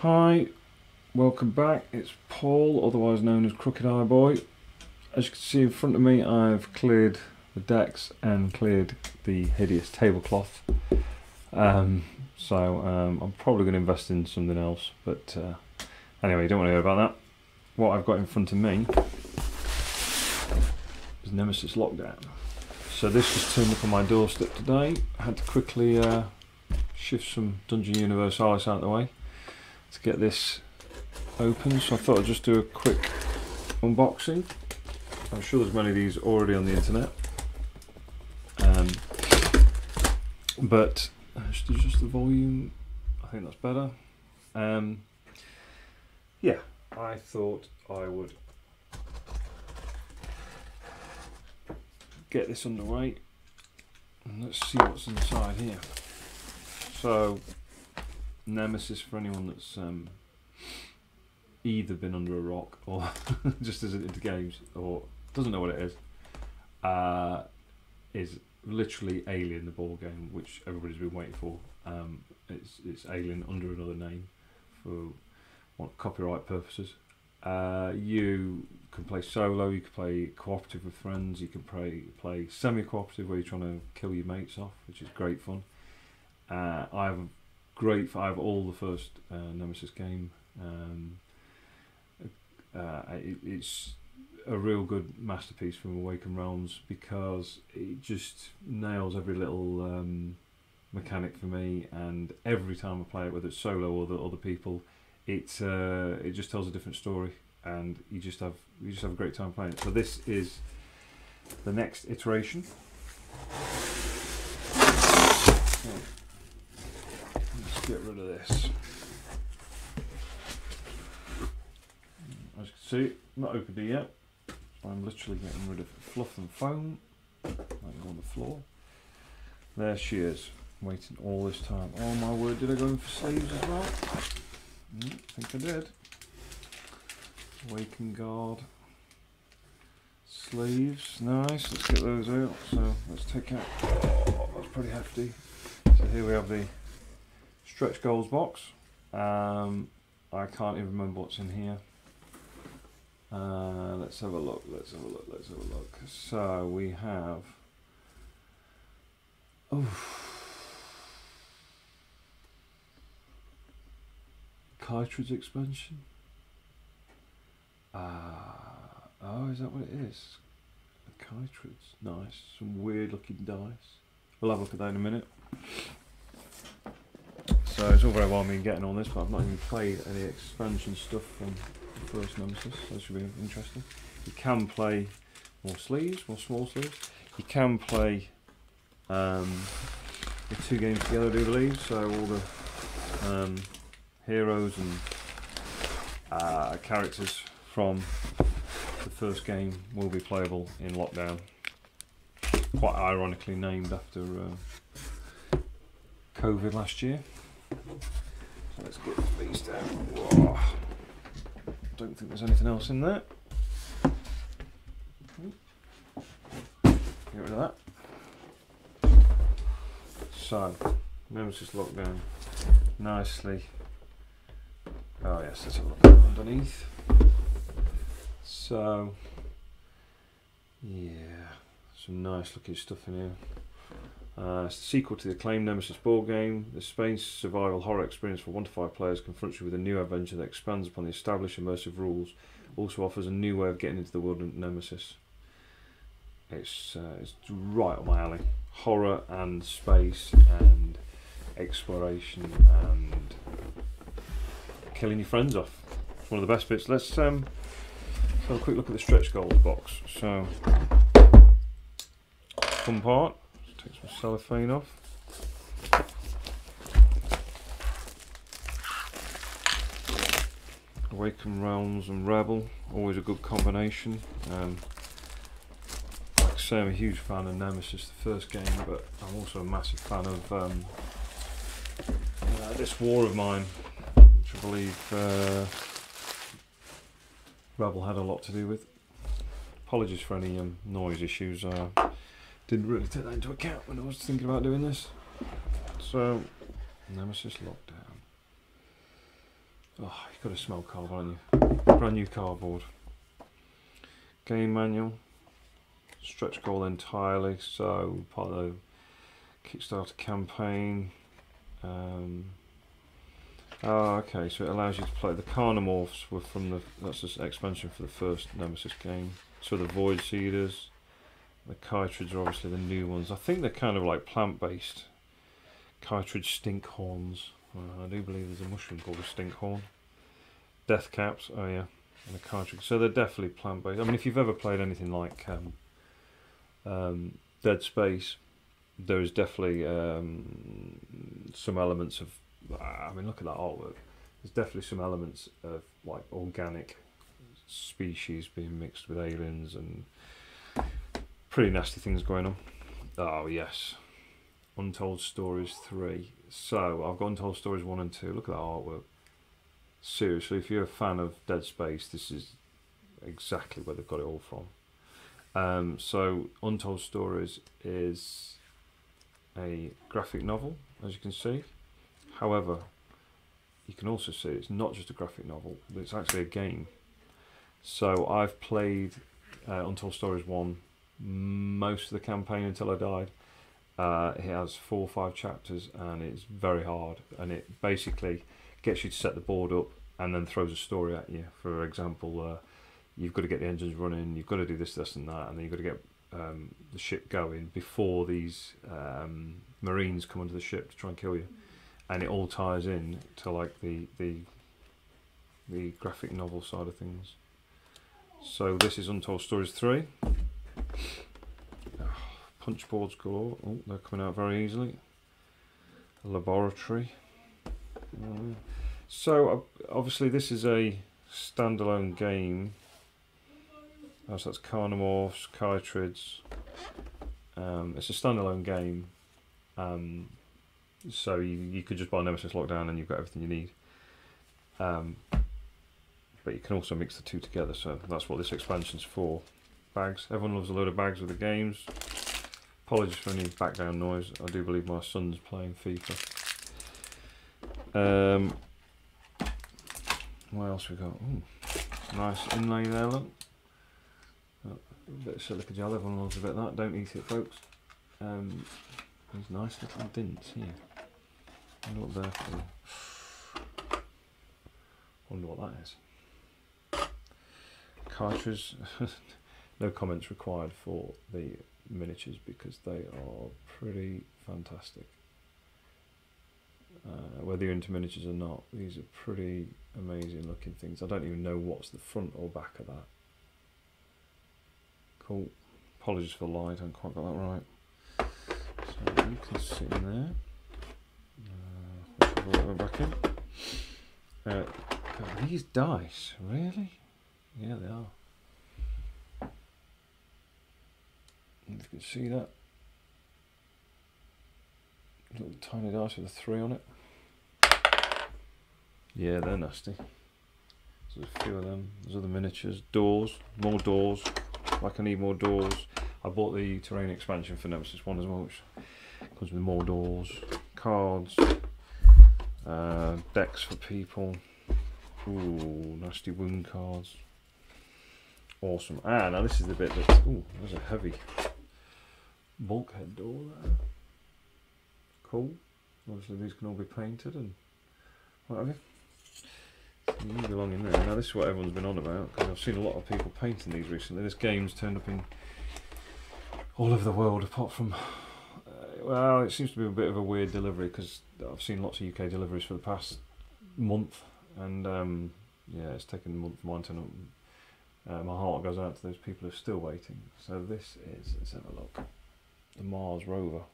Hi, welcome back. It's Paul, otherwise known as Crookedeyeboy. As you can see in front of me, I've cleared the decks and cleared the hideous tablecloth. I'm probably going to invest in something else, but anyway, you don't want to hear about that. What I've got in front of me is Nemesis Lockdown. So this was turned up on my doorstep today. I had to quickly shift some Dungeon Universalis out of the way to get this open, so I thought I'd just do a quick unboxing. I'm sure there's many of these already on the internet, but just adjust the volume. I think that's better. Yeah, I thought I would get this underway and let's see what's inside here. So, Nemesis, for anyone that's either been under a rock or just isn't into games or doesn't know what it is literally Alien, the board game, which everybody's been waiting for. It's Alien under another name for copyright purposes. You can play solo, you can play cooperative with friends, you can play semi-cooperative where you're trying to kill your mates off, which is great fun. I have all the first Nemesis game. It's a real good masterpiece from Awaken Realms because it just nails every little mechanic for me, and every time I play it, whether it's solo or the other people, it just tells a different story, and you just have a great time playing it. So this is the next iteration. So, let's get rid of this. As you can see, not opened it yet. I'm literally getting rid of fluff and foam. Like on the floor. There she is, waiting all this time. Oh my word, did I go in for sleeves as well? I think I did. Awaken Guard. Sleeves, nice, let's get those out. So let's take out, oh, that's pretty hefty. So here we have the stretch goals box. I can't even remember what's in here. Let's have a look. So we have cartridge expansion. Oh, is that what it is? A cartridge, nice. Some weird looking dice. We'll have a look at that in a minute. So it's all very well me getting on this, but I've not even played any expansion stuff from the first Nemesis, so that should be interesting. You can play more sleeves, more small sleeves. You can play the two games together, I do believe, so all the heroes and characters from the first game will be playable in Lockdown. Quite ironically named after COVID last year. So let's get these down. Whoa. Don't think there's anything else in there. Get rid of that. So, Nemesis Lockdown. Nicely. Oh yes, let's have a look underneath. So, yeah, some nice looking stuff in here. It's the sequel to the acclaimed Nemesis board game. The space survival horror experience for 1 to 5 players confronts you with a new adventure that expands upon the established immersive rules. Also offers a new way of getting into the world of Nemesis. It's right up my alley. Horror and space and exploration and killing your friends off. It's one of the best bits. Let's have a quick look at the stretch goals box. So, fun part. Take some cellophane off. Awaken Realms and Rebel, always a good combination. Like I say, I'm a huge fan of Nemesis, the first game, but I'm also a massive fan of this war of mine, which I believe Rebel had a lot to do with. Apologies for any noise issues. Didn't really take that into account when I was thinking about doing this. So, Nemesis Lockdown. Oh, you've got to smell cardboard, haven't you? Brand new cardboard. Game manual. Stretch goal entirely, so part of the Kickstarter campaign. Okay, so it allows you to play the Carnomorphs were from the, that's the expansion for the first Nemesis game. So the Void Seeders, the Chytrids are obviously the new ones. I think they're kind of like plant-based. Chytrid Stinkhorns. I do believe there's a mushroom called a Stinkhorn. Death Caps, oh yeah, and the Chytrid. So they're definitely plant-based. I mean, if you've ever played anything like Dead Space, there is definitely some elements of, I mean, look at that artwork. There's definitely some elements of like organic species being mixed with aliens and pretty nasty things going on. Oh yes, Untold Stories 3. So I've got Untold Stories 1 and 2. Look at that artwork. Seriously, if you're a fan of Dead Space, this is exactly where they've got it all from. So Untold Stories is a graphic novel, as you can see. However, you can also see it's not just a graphic novel, but it's actually a game. So I've played Untold Stories 1 most of the campaign until I died. It has 4 or 5 chapters and it's very hard, and it basically gets you to set the board up and then throws a story at you. For example, you've got to get the engines running, you've got to do this, this and that, and then you've got to get the ship going before these Marines come onto the ship to try and kill you. And it all ties in to like the graphic novel side of things. So this is Untold Stories 3. Punch boards galore. Oh, they're coming out very easily. A laboratory. So obviously this is a standalone game. Oh, so that's Carnomorphs, Chytrids. It's a standalone game. So you could just buy Nemesis Lockdown and you've got everything you need. But you can also mix the two together, so that's what this expansion's for. Bags. Everyone loves a load of bags with the games. Apologies for any background noise. I do believe my son's playing FIFA. What else we got? Ooh, nice inlay there, look. A bit of silica gel. Everyone loves a bit of that. Don't eat it, folks. These nice little dints here. I wonder what they're for. Wonder what that is. Cartridge. No comments required for the miniatures because they are pretty fantastic. Whether you're into miniatures or not, these are pretty amazing looking things. I don't even know what's the front or back of that. Cool. Apologies for the light, I haven't quite got that right. So you can see in there. Put the back in. God, these dice, really? Yeah, they are. If you can see that. Little tiny dice with a 3 on it. Yeah, they're nasty. So there's a few of them. There's other miniatures. Doors. More doors. Like I need more doors. I bought the terrain expansion for Nemesis 1 as well, which comes with more doors. Cards. Decks for people. Ooh, nasty wound cards. Awesome. Ah, now this is the bit that... Ooh, there's a heavy bulkhead door there. Cool. Obviously these can all be painted and whatever. So you can belong in there. Now this is what everyone's been on about, because I've seen a lot of people painting these recently. This game's turned up in all over the world, apart from... well, it seems to be a bit of a weird delivery, because I've seen lots of UK deliveries for the past month, and yeah, it's taken a month for mine to turn up. My heart goes out to those people who are still waiting. So this is, let's have a look, the Mars rover.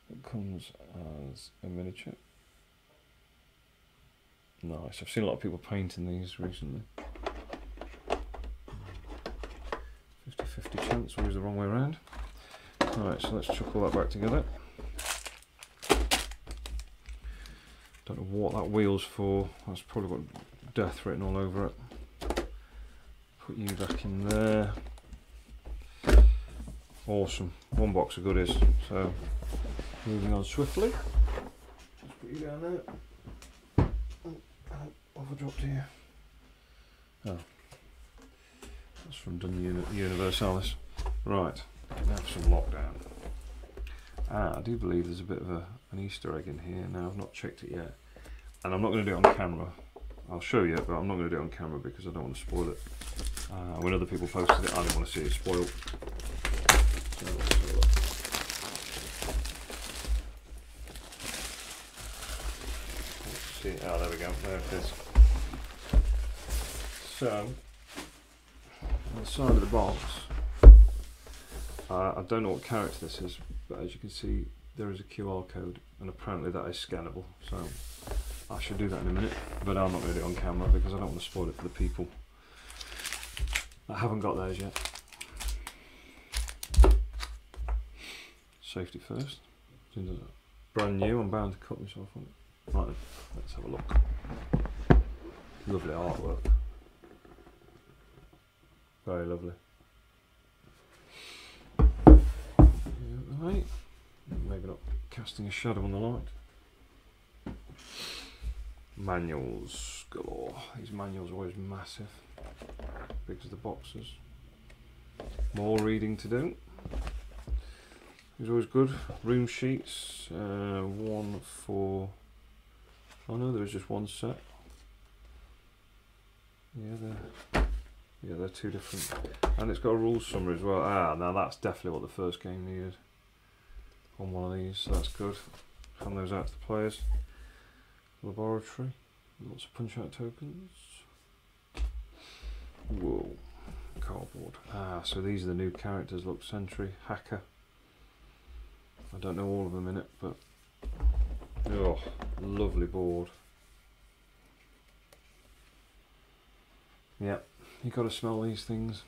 It comes as a miniature. Nice. I've seen a lot of people painting these recently. 50-50 chance, always the wrong way around. Alright, so let's chuck all that back together. Don't know what that wheel's for. That's probably got death written all over it. Put you back in there. Awesome. One box of goodies. So, moving on swiftly. Just put you down there. have I dropped here? Oh, that's from Dun Universalis. Right, now for some Lockdown. I do believe there's a bit of an Easter egg in here. Now, I've not checked it yet. And I'm not going to do it on camera. I'll show you, but I'm not going to do it on camera because I don't want to spoil it. When other people posted it, I didn't want to see it spoiled. So, let's have a look. Let's see. Oh, there we go. There it is. So, on the side of the box, I don't know what character this is, but as you can see, there is a QR code, and apparently that is scannable. So, I should do that in a minute, but I'm not going to do it on camera because I don't want to spoil it for the people that haven't got those yet. Safety first. Brand new, I'm bound to cut myself on it. Right then, let's have a look. Lovely artwork. Very lovely. Right. Maybe not casting a shadow on the light. Manuals galore. These manuals are always massive. Big as the boxes. More reading to do. It's always good. Room sheets. One for... Oh no, there is just one set. Yeah, they're two different. And it's got a rules summary as well. Now that's definitely what the first game needed. On one of these, so that's good. Hand those out to the players. Laboratory. Lots of punch out tokens. Whoa. Cardboard. So these are the new characters. Look, Sentry, Hacker. I don't know all of them in it, but oh, lovely board. Yeah, you got to smell these things.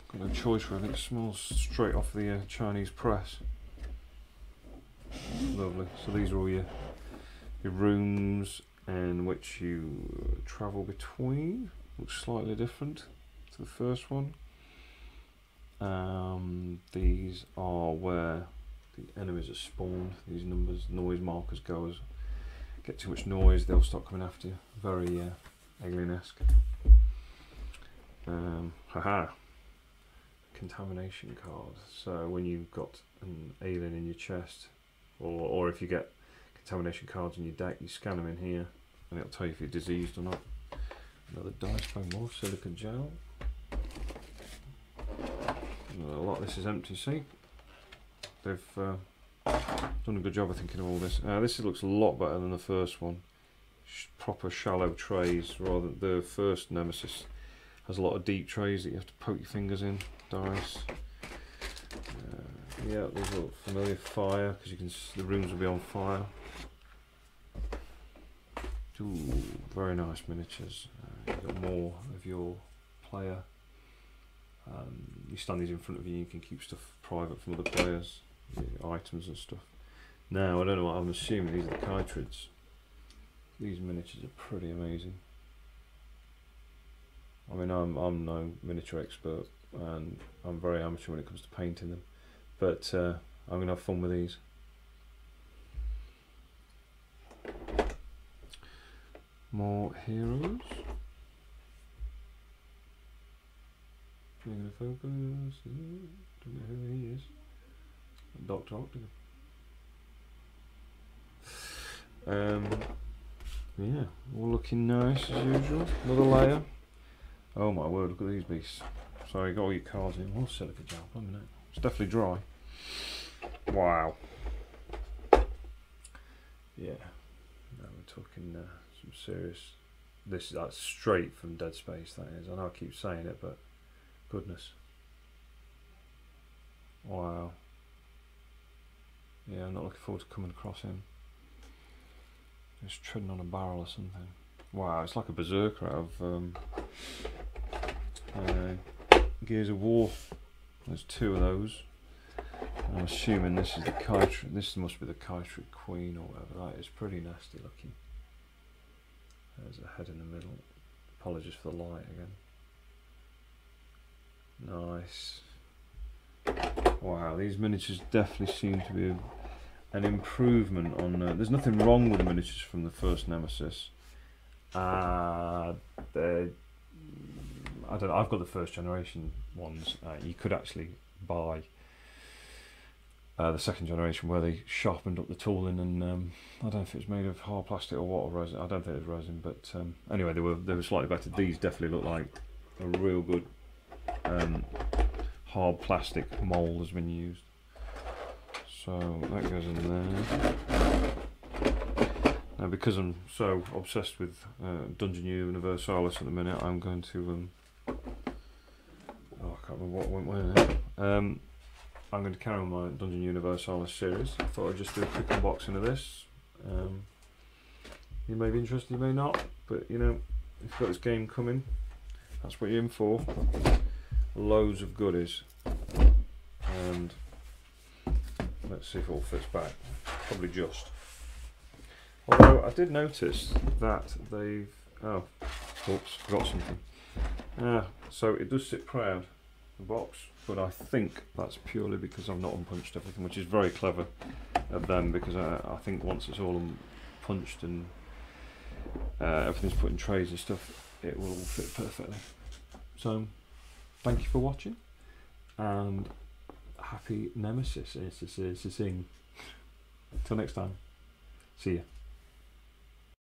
Got no choice really. It smells straight off the Chinese press. Lovely. So these are all your rooms in which you travel between. Looks slightly different to the first one. These are where the enemies are spawned. These noise markers go as get too much noise, they'll start coming after you. Very alien-esque. Haha. Contamination card. So when you've got an alien in your chest, or if you get contamination cards in your deck, you scan them in here and it'll tell you if you're diseased or not. Another dice bag, more silicon gel. A lot of this is empty, see? They've done a good job of thinking of all this. This looks a lot better than the first one. Proper shallow trays, rather than the first Nemesis has a lot of deep trays that you have to poke your fingers in. Dice. Yeah, these look familiar. Fire, because you can the rooms will be on fire. Ooh, very nice miniatures. You've got more of your player. You stand these in front of you, you can keep stuff private from other players, your items and stuff. Now, I don't know what I'm assuming, these are the Chytrids. These miniatures are pretty amazing. I mean, I'm no miniature expert, and I'm very amateur when it comes to painting them, but I'm going to have fun with these. More heroes. Going to focus. Don't know who he is. Dr. Octagon. Yeah, all looking nice as usual. Another layer. Oh my word, look at these beasts. Sorry, got all your cards in. More silica gel, a minute. It's definitely dry. Wow. Yeah. Now we're talking some serious. That's straight from Dead Space. That is. I know I keep saying it, but goodness. Wow. Yeah, I'm not looking forward to coming across him. Just treading on a barrel or something. Wow, it's like a berserker out of Gears of War. There's two of those. I'm assuming this is the Chytrid. This must be the Chytrid Queen or whatever. That is pretty nasty looking. There's a head in the middle. Apologies for the light again. Nice. Wow, these miniatures definitely seem to be an improvement on. There's nothing wrong with the miniatures from the first Nemesis. They're, I don't know, I've got the first generation ones. You could actually buy the second generation where they sharpened up the tooling, and I don't know if it's made of hard plastic or what, or resin. I don't think it's resin, but anyway, they were slightly better. These definitely look like a real good hard plastic mould has been used. So that goes in there. Now, because I'm so obsessed with Dungeon Universalis at the minute, I'm going to I can't remember what went where. I'm going to carry on my Dungeon Universalis series. I thought I'd just do a quick unboxing of this. You may be interested, you may not, but you know, if you've got this game coming, that's what you're in for. Loads of goodies, and let's see if it all fits back. Probably just. Although I did notice that they've oops, forgot something. So it does sit proud, the box, but I think that's purely because I've not unpunched everything, which is very clever of them, because I think once it's all unpunched and everything's put in trays and stuff, it will all fit perfectly. So thank you for watching, and happy Nemesis. Till next time. See ya.